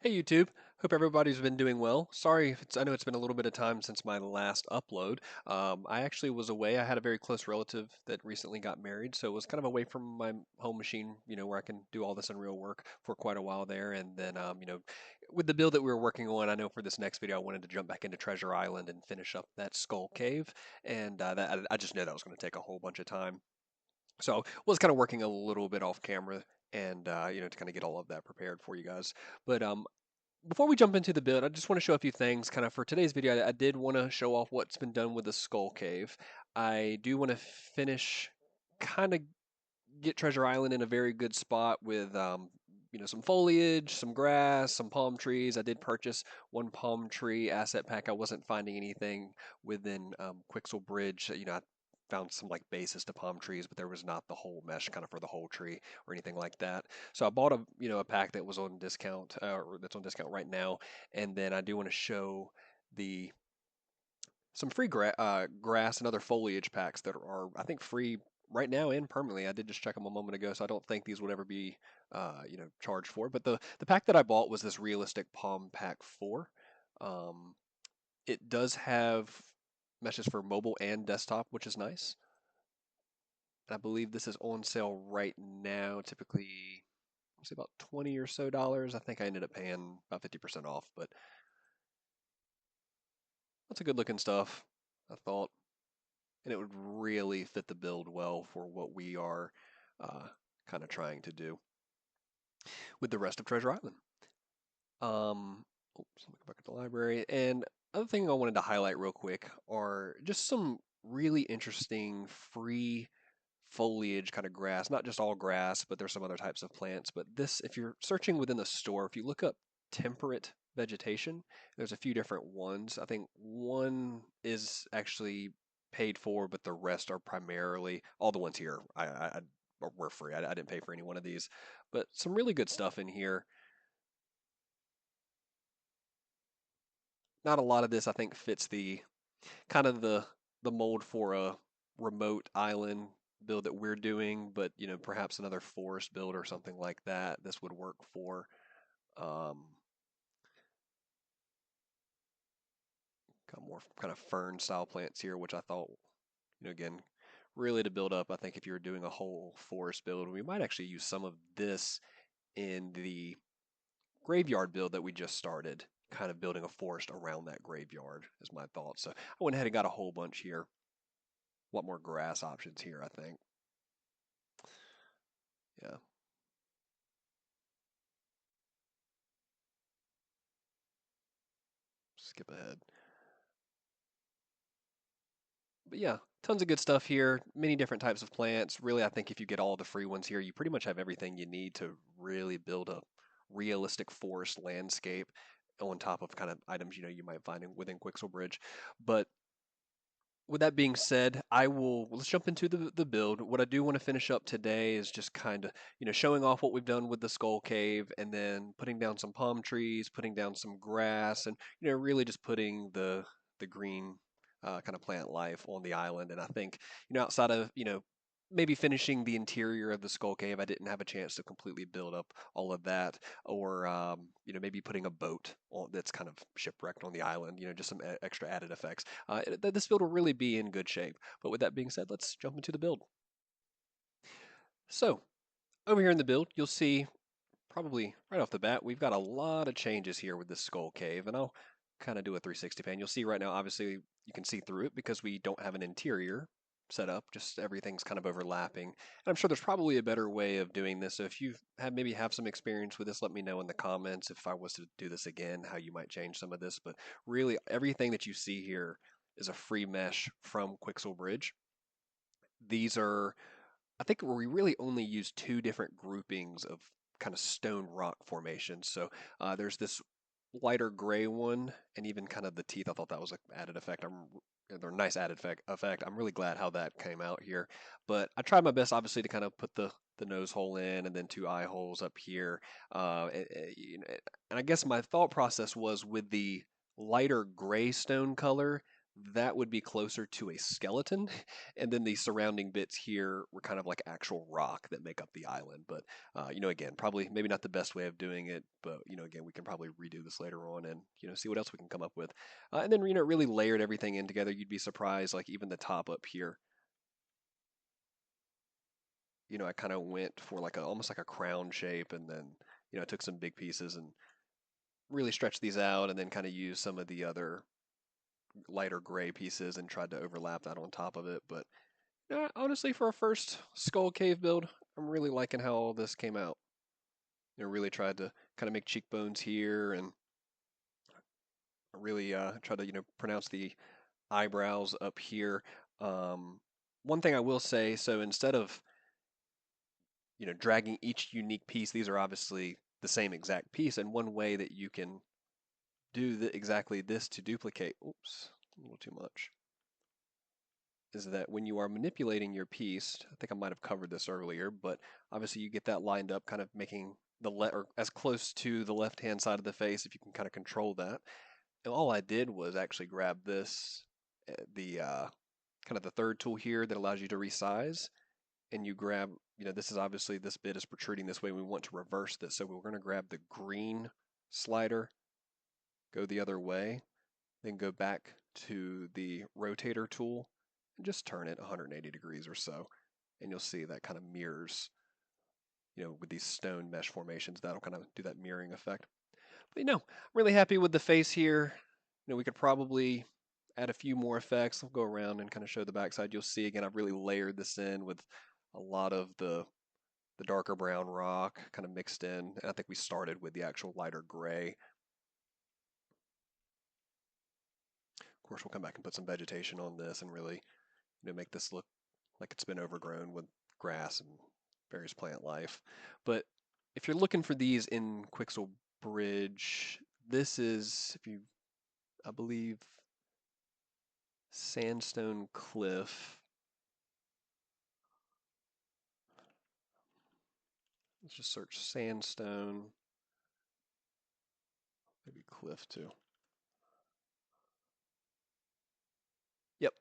Hey YouTube, hope everybody's been doing well. Sorry if I know it's been a little bit of time since my last upload. I actually was away. I had a very close relative that recently got married, so it was kind of away from my home machine, where I can do all this Unreal work for quite a while there. And then, with the build that we were working on, I know for this next video I wanted to jump back into Treasure Island and finish up that Skull Cave, and I just knew that was going to take a whole bunch of time. So was kind of working a little bit off camera and to kind of get all of that prepared for you guys. But before we jump into the build, I just want to show a few things kind of for today's video. I did want to show off what's been done with the Skull Cave. I do want to finish, kind of get Treasure Island in a very good spot with, some foliage, some grass, some palm trees. I did purchase one palm tree asset pack. I wasn't finding anything within Quixel Bridge. I found some like bases to palm trees, but there was not the whole mesh kind of for the whole tree or anything like that. So I bought a pack that was on discount, or that's on discount right now. And then I do want to show the some free grass and other foliage packs that are, I think, free right now and permanently. I did just check them a moment ago, so I don't think these would ever be, charged for. But the pack that I bought was this Realistic Palm Pack 4. Um, it does have meshes for mobile and desktop, which is nice. And I believe this is on sale right now. Typically, say about 20 or so dollars. I think I ended up paying about 50% off, but that's a good looking stuff, I thought. And it would really fit the build well for what we are uh, kind of trying to do with the rest of Treasure Island. Oops, let me go back to the library. And other thing I wanted to highlight real quick are just some really interesting free foliage kind of grass, not just all grass, but there's some other types of plants. But this, if you're searching within the store, if you look up temperate vegetation, there's a few different ones. I think one is actually paid for, but the rest are primarily all the ones here. I were free. I didn't pay for any one of these, but some really good stuff in here. Not a lot of this, I think, fits the kind of the mold for a remote island build that we're doing, but perhaps another forest build or something like that, this would work for. Um, got more kind of fern style plants here, which I thought, again, really to build up. I think if you were doing a whole forest build, we might actually use some of this in the graveyard build that we just started, kind of building a forest around that graveyard is my thought. So I went ahead and got a whole bunch here. A lot more grass options here, I think. Yeah. Skip ahead. But yeah, tons of good stuff here. Many different types of plants. Really, I think if you get all the free ones here, you pretty much have everything you need to really build a realistic forest landscape on top of kind of items you might find within Quixel Bridge. But with that being said, let's jump into the build. What I do want to finish up today is just kind of, showing off what we've done with the Skull Cave and then putting down some palm trees, putting down some grass, and, really just putting the green kind of plant life on the island. And I think, outside of, maybe finishing the interior of the Skull Cave, I didn't have a chance to completely build up all of that, or maybe putting a boat that's kind of shipwrecked on the island, just some extra added effects. This build will really be in good shape. But with that being said, let's jump into the build. So over here in the build, you'll see probably right off the bat, we've got a lot of changes here with this Skull Cave, and I'll kind of do a 360 pan. You'll see right now, obviously, you can see through it because we don't have an interior set up, just everything's kind of overlapping. And I'm sure there's probably a better way of doing this. So if you maybe have some experience with this, let me know in the comments if I was to do this again, how you might change some of this. But really, everything that you see here is a free mesh from Quixel Bridge. These are, I think we really only use two different groupings of kind of stone rock formations. So there's this lighter gray one, and even kind of the teeth. I thought that was an added effect. They're a nice added effect. I'm really glad how that came out here. But I tried my best, obviously, to kind of put the nose hole in and then two eye holes up here. And I guess my thought process was with the lighter gray stone color, that would be closer to a skeleton, and then the surrounding bits here were kind of like actual rock that make up the island. But again, probably maybe not the best way of doing it, but again, we can probably redo this later on and see what else we can come up with. And then really layered everything in together. You'd be surprised, like even the top up here. I kind of went for like almost like a crown shape, and then I took some big pieces and really stretched these out, and then kind of used some of the other lighter gray pieces and tried to overlap that on top of it. But honestly, for a first skull cave build, I'm really liking how all this came out. Really tried to kind of make cheekbones here, and really tried to pronounce the eyebrows up here. One thing I will say, so instead of dragging each unique piece, these are obviously the same exact piece, and one way that you can do exactly this to duplicate, oops, a little too much, is that when you are manipulating your piece, I think I might have covered this earlier, but obviously you get that lined up, kind of making or as close to the left-hand side of the face, if you can kind of control that. And all I did was actually grab this, the kind of the third tool here that allows you to resize, and you grab, this is obviously, this bit is protruding this way. We want to reverse this, so we're going to grab the green slider, go the other way, then go back to the rotator tool and just turn it 180 degrees or so. And you'll see that kind of mirrors, with these stone mesh formations, that'll kind of do that mirroring effect. But I'm really happy with the face here. We could probably add a few more effects. I'll go around and kind of show the backside. You'll see again, I've really layered this in with a lot of the darker brown rock kind of mixed in. And I think we started with the actual lighter gray. Of course, we'll come back and put some vegetation on this and really, make this look like it's been overgrown with grass and various plant life. But if you're looking for these in Quixel Bridge, this is, I believe, Sandstone Cliff. Let's just search sandstone, maybe cliff too. Yep,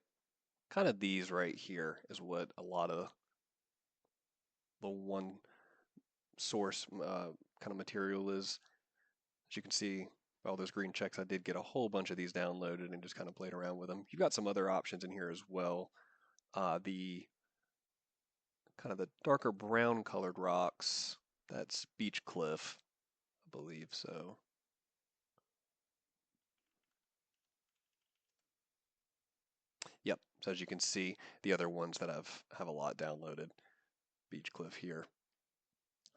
kind of these right here is what a lot of the one source kind of material is. As you can see, by all those green checks, I did get a whole bunch of these downloaded and just kind of played around with them. You've got some other options in here as well. The kind of the darker brown colored rocks, that's Beach Cliff, I believe so. Yep, so as you can see, the other ones that have a lot downloaded, Beach Cliff here.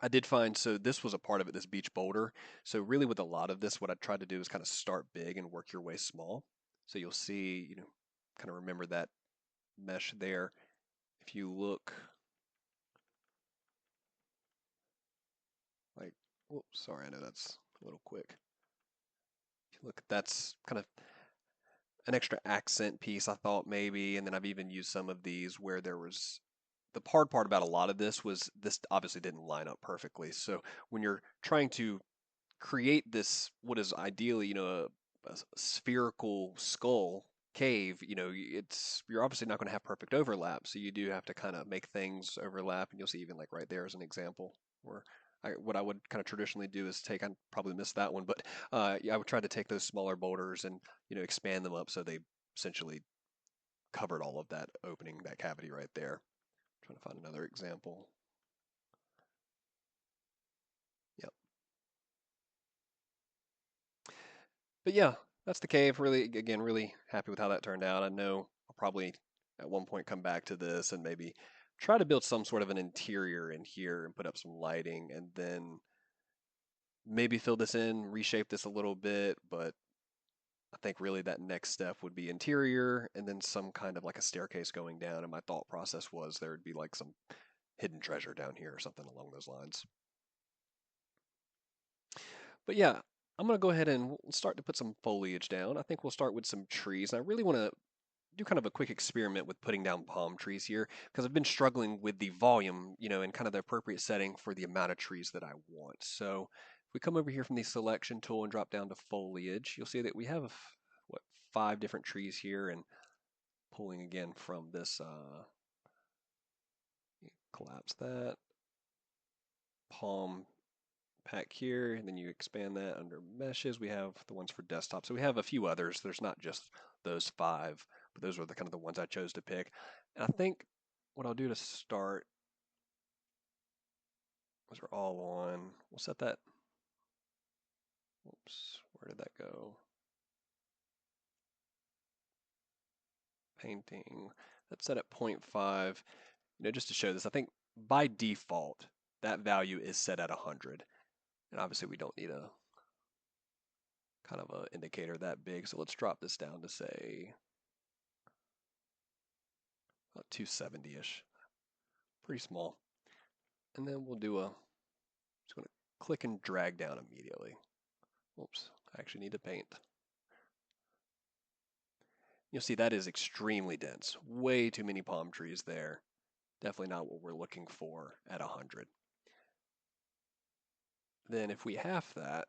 I did find, so this was a part of it, this beach boulder. So really with a lot of this, what I tried to do is kind of start big and work your way small. So you'll see, kind of remember that mesh there. If you look, like, whoops, sorry, I know that's a little quick. If you look, that's kind of an extra accent piece, I thought maybe, and then I've even used some of these where there was, the hard part about a lot of this was this obviously didn't line up perfectly. So when you're trying to create this, what is ideally, a spherical skull cave, you're obviously not going to have perfect overlap, so you do have to kind of make things overlap, and you'll see even like right there as an example where what I would kind of traditionally do is take, I probably missed that one, but yeah, I would try to take those smaller boulders and expand them up so they essentially covered all of that opening, that cavity right there. I'm trying to find another example. Yep. But yeah, that's the cave. Really, again, really happy with how that turned out. I know I'll probably at one point come back to this and maybe try to build some sort of an interior in here and put up some lighting, and then maybe fill this in, reshape this a little bit. But I think really that next step would be interior and then some kind of like a staircase going down. And my thought process was there would be like some hidden treasure down here or something along those lines. But yeah, I'm going to go ahead and we'll start to put some foliage down. I think we'll start with some trees. I really want to do kind of a quick experiment with putting down palm trees here because I've been struggling with the volume, and kind of the appropriate setting for the amount of trees that I want. So if we come over here from the selection tool and drop down to foliage, you'll see that we have, what, 5 different trees here and pulling again from this, collapse that, palm pack here, and then you expand that under meshes. We have the ones for desktop. So we have a few others. There's not just those 5, but those are the kind of the ones I chose to pick. And I think what I'll do to start, those are all on. We'll set that. Oops, where did that go? Painting. That's set at 0.5. Just to show this, I think by default that value is set at 100, and obviously we don't need a kind of an indicator that big. So let's drop this down to say about 270-ish, pretty small. And then we'll do just going to click and drag down immediately. Oops, I actually need to paint. You'll see that is extremely dense. Way too many palm trees there. Definitely not what we're looking for at 100. Then if we half that,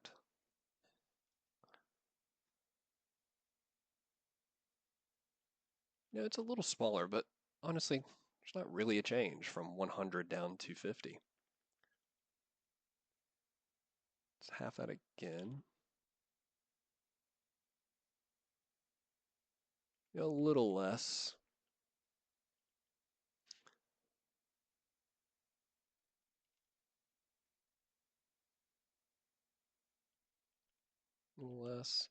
it's a little smaller, but honestly, there's not really a change from 100 down to 50. Let's half that again. A little less. A little less.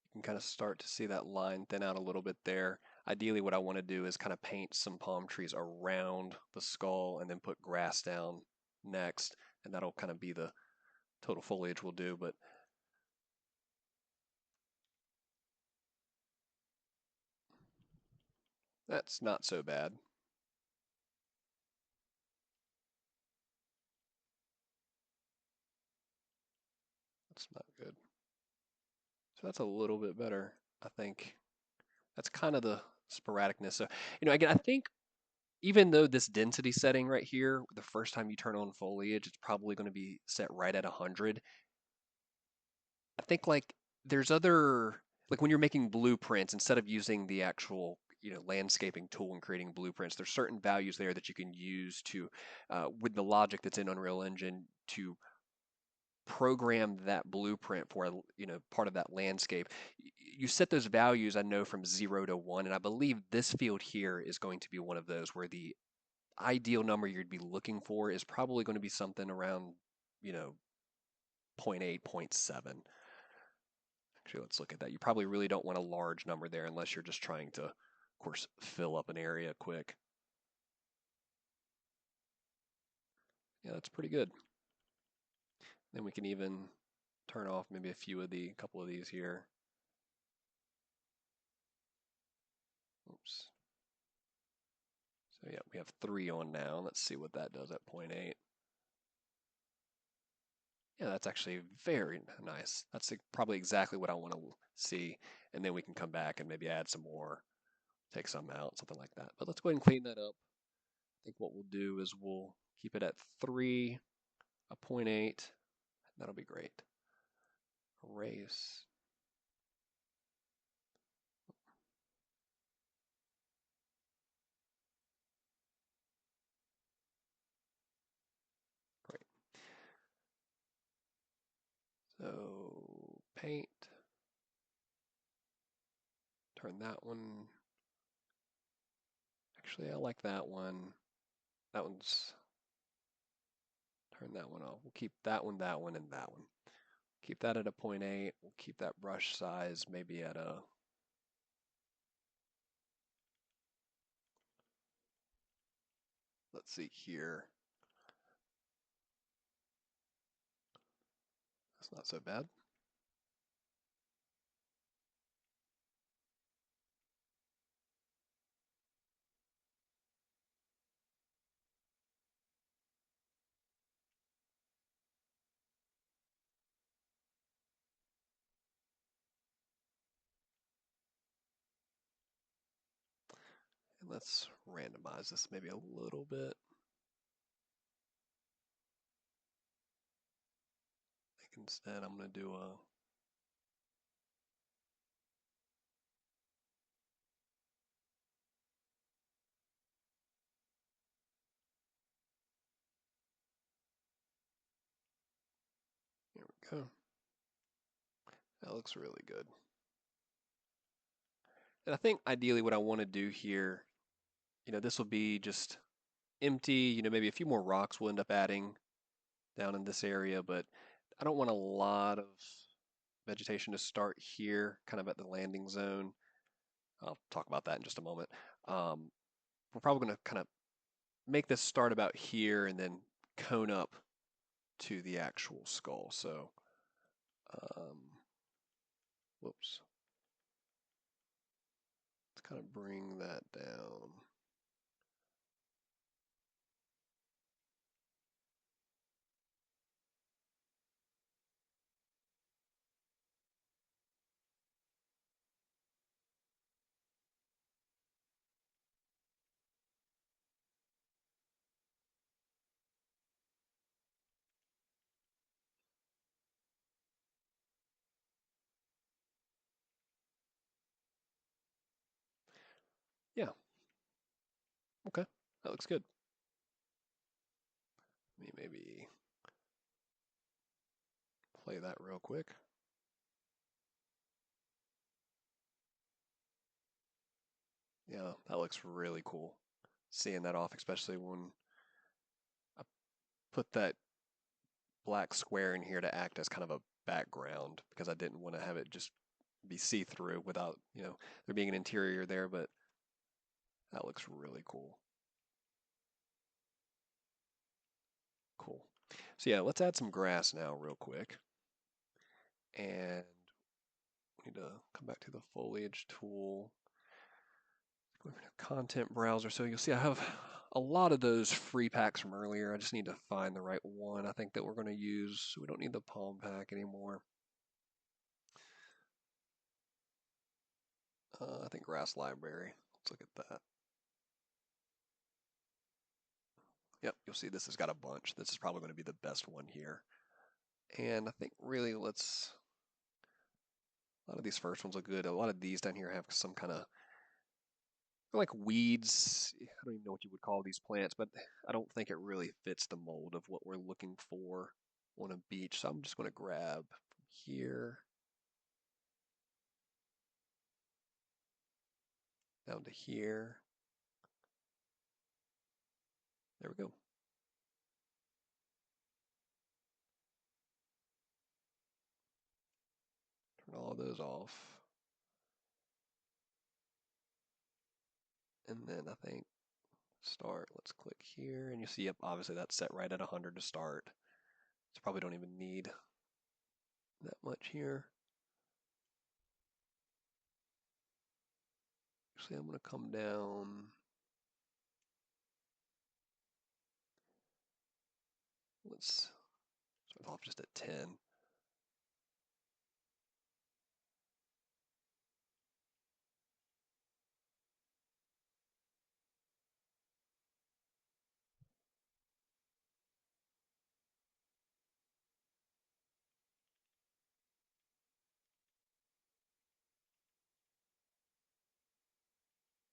You can kind of start to see that line thin out a little bit there. Ideally, what I want to do is kind of paint some palm trees around the skull and then put grass down next, and that'll kind of be the total foliage we'll do. But that's not so bad. That's not good. So that's a little bit better, I think. That's kind of the sporadicness. So, again, I think even though this density setting right here, the first time you turn on foliage, it's probably going to be set right at 100. I think like there's other, like when you're making blueprints, instead of using the actual landscaping tool and creating blueprints, there's certain values there that you can use to with the logic that's in Unreal Engine to program that blueprint for part of that landscape. You set those values, I know, from 0 to 1, and I believe this field here is going to be one of those where the ideal number you'd be looking for is probably going to be something around you know 0.8, 0.7. Actually, let's look at that. You probably really don't want a large number there unless you're just trying to, of course, fill up an area quick. Yeah, that's pretty good. Then we can even turn off maybe a couple of these here. Oops. So yeah, we have 3 on now. Let's see what that does at 0.8. Yeah, that's actually very nice. That's probably exactly what I want to see. And then we can come back and maybe add some more, take some out, something like that. But let's go ahead and clean that up. I think what we'll do is we'll keep it at 3, a 0.8. That'll be great. Erase. Great. So paint. Turn that one. Actually, I like that one. That one's. Turn that one off. We'll keep that one, and that one. Keep that at a 0.8. We'll keep that brush size maybe at a. Let's see here. That's not so bad. And let's randomize this maybe a little bit. I think instead I'm going to do a we go. That looks really good. And I think ideally what I want to do here, this will be just empty, maybe a few more rocks we'll end up adding down in this area, but I don't want a lot of vegetation to start here, kind of at the landing zone. I'll talk about that in just a moment. We're probably going to kind of make this start about here and then cone up to the actual skull. So, um, whoops. Let's kind of bring that down. Yeah, okay, that looks good. Let me maybe play that real quick. Yeah, that looks really cool. Seeing that off, especially when I put that black square in here to act as kind of a background because I didn't want to have it just be see-through without, there being an interior there, but that looks really cool. Cool. So yeah, let's add some grass now real quick. And we need to come back to the foliage tool. Go over to content browser. So you'll see I have a lot of those free packs from earlier. I just need to find the right one I think that we're going to use. We don't need the palm pack anymore. I think grass library. Let's look at that. Yep, you'll see this has got a bunch. This is probably going to be the best one here. And I think really a lot of these first ones look good. A lot of these down here have some kind of like weeds. I don't even know what you would call these plants, but I don't think it really fits the mold of what we're looking for on a beach. So I'm just going to grab from here down to here. There we go. Turn all of those off. And then I think start, let's click here. And you see, yep, obviously that's set right at 100 to start. So probably don't even need that much here. Actually, I'm going to come down. Let's start off just at 10.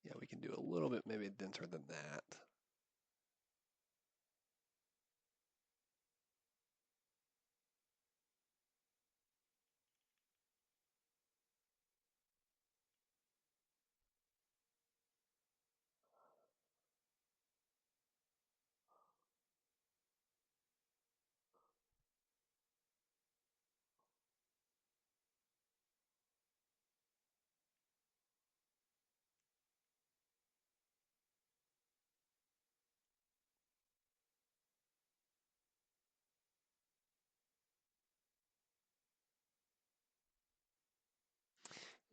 Yeah, we can do a little bit maybe denser than that.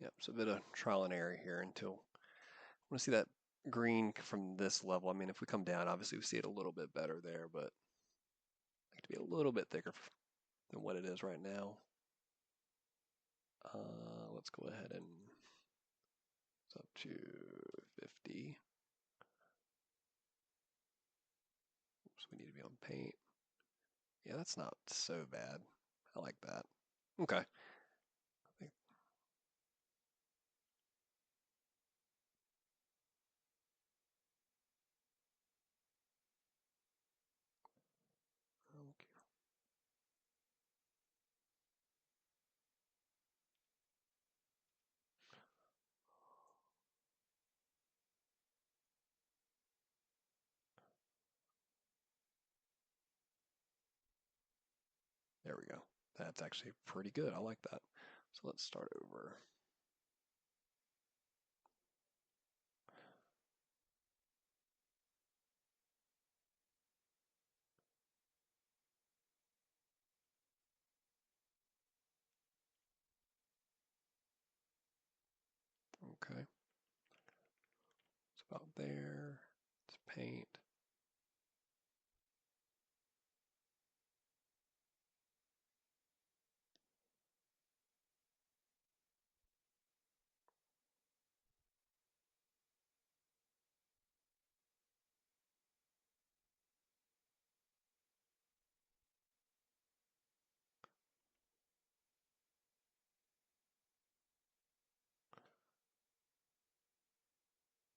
Yep, so a bit of trial and error here until I want to see that green from this level. I mean, if we come down, obviously we see it a little bit better there, but I like to be a little bit thicker than what it is right now. Let's go ahead and it's up to 50. Oops, we need to be on paint. Yeah, that's not so bad. I like that. Okay. Okay. There we go. That's actually pretty good. I like that. So let's start over. Okay. It's about there. Let's paint.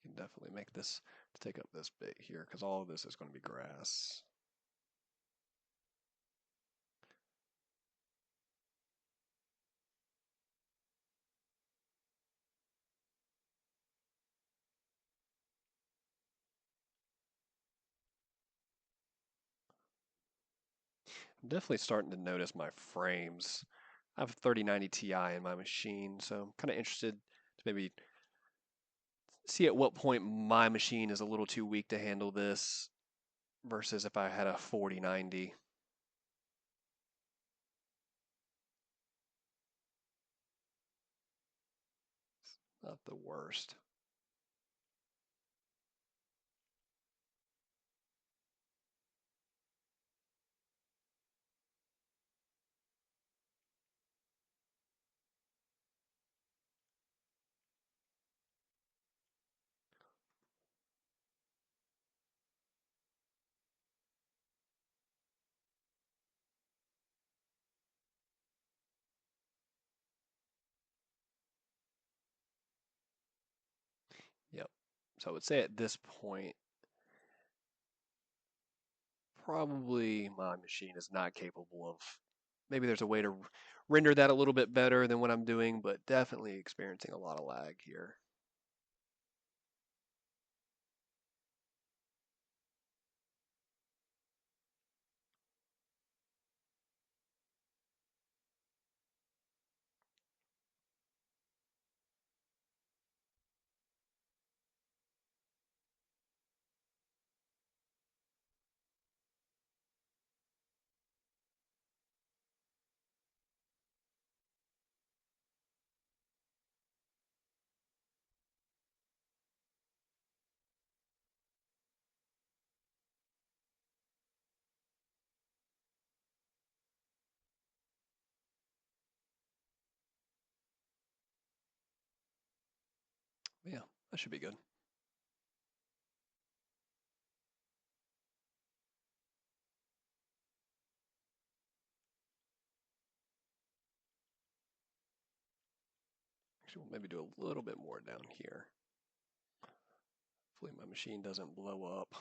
You can definitely make this to take up this bit here because all of this is going to be grass. I'm definitely starting to notice my frames. I have a 3090 Ti in my machine, so I'm kind of interested to maybe see at what point my machine is a little too weak to handle this versus if I had a 4090. Not the worst. Yep. So I would say at this point, probably my machine is not capable of. Maybe there's a way to render that a little bit better than what I'm doing, but definitely experiencing a lot of lag here. But yeah, that should be good. Actually, we'll maybe do a little bit more down here. Hopefully my machine doesn't blow up.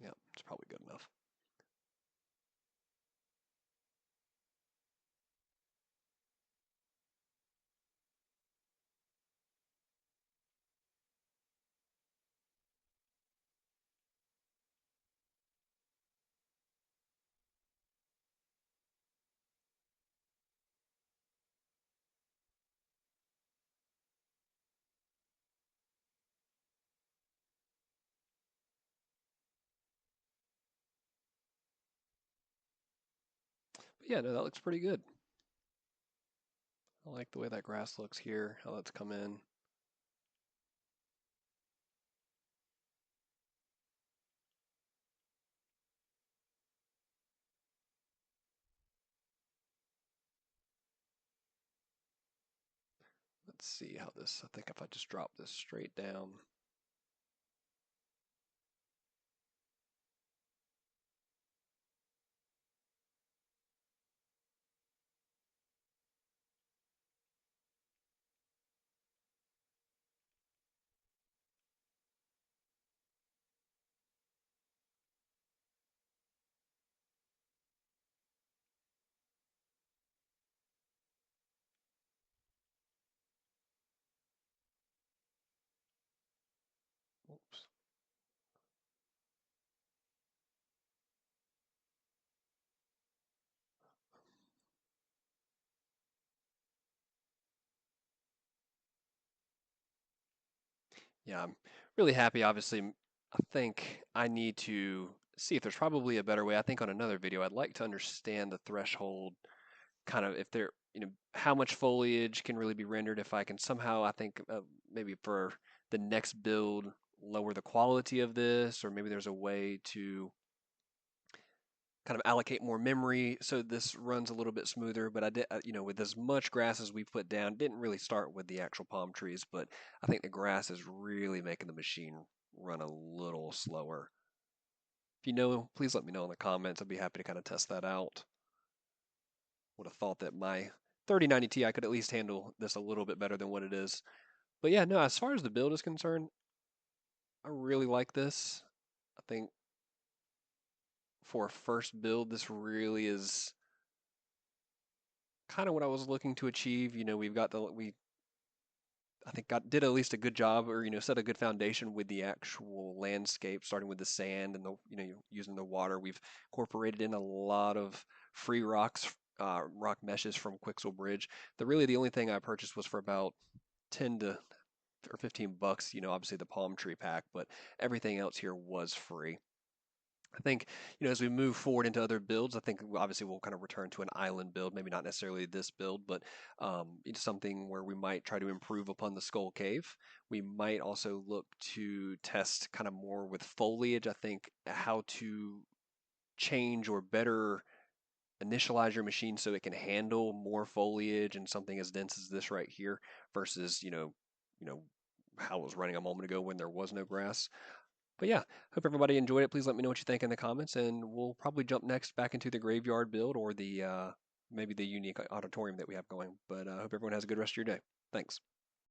Yeah, it's probably good enough. But yeah, no, that looks pretty good. I like the way that grass looks here, how that's come in. Let's see how this, I think if I just drop this straight down, Yeah, I'm really happy. Obviously, I think I need to see if there's probably a better way. I think on another video, I'd like to understand the threshold, kind of if there, how much foliage can really be rendered. If I can somehow, I think maybe for the next build, lower the quality of this, or maybe there's a way to kind of allocate more memory so this runs a little bit smoother. But I did, with as much grass as we put down, didn't really start with the actual palm trees, but I think the grass is really making the machine run a little slower. If you know, please let me know in the comments. I'd be happy to kind of test that out. Would have thought that my 3090 Ti could at least handle this a little bit better than what it is. But yeah, no, as far as the build is concerned, I really like this. I think for a first build, this really is kind of what I was looking to achieve. We've got we I think did at least a good job, or set a good foundation with the actual landscape, starting with the sand and the using the water. We've incorporated in a lot of free rocks, rock meshes from Quixel Bridge. The only thing I purchased was for about 10 to or $15. Obviously the palm tree pack, but everything else here was free. I think, as we move forward into other builds, I think obviously we'll kind of return to an island build, maybe not necessarily this build, but it's something where we might try to improve upon the Skull Cave. We might also look to test kind of more with foliage. I think how to change or better initialize your machine so it can handle more foliage and something as dense as this right here versus, you know, how it was running a moment ago when there was no grass. But yeah, hope everybody enjoyed it. Please let me know what you think in the comments, and we'll probably jump next back into the graveyard build or the maybe the unique auditorium that we have going. But I hope everyone has a good rest of your day. Thanks.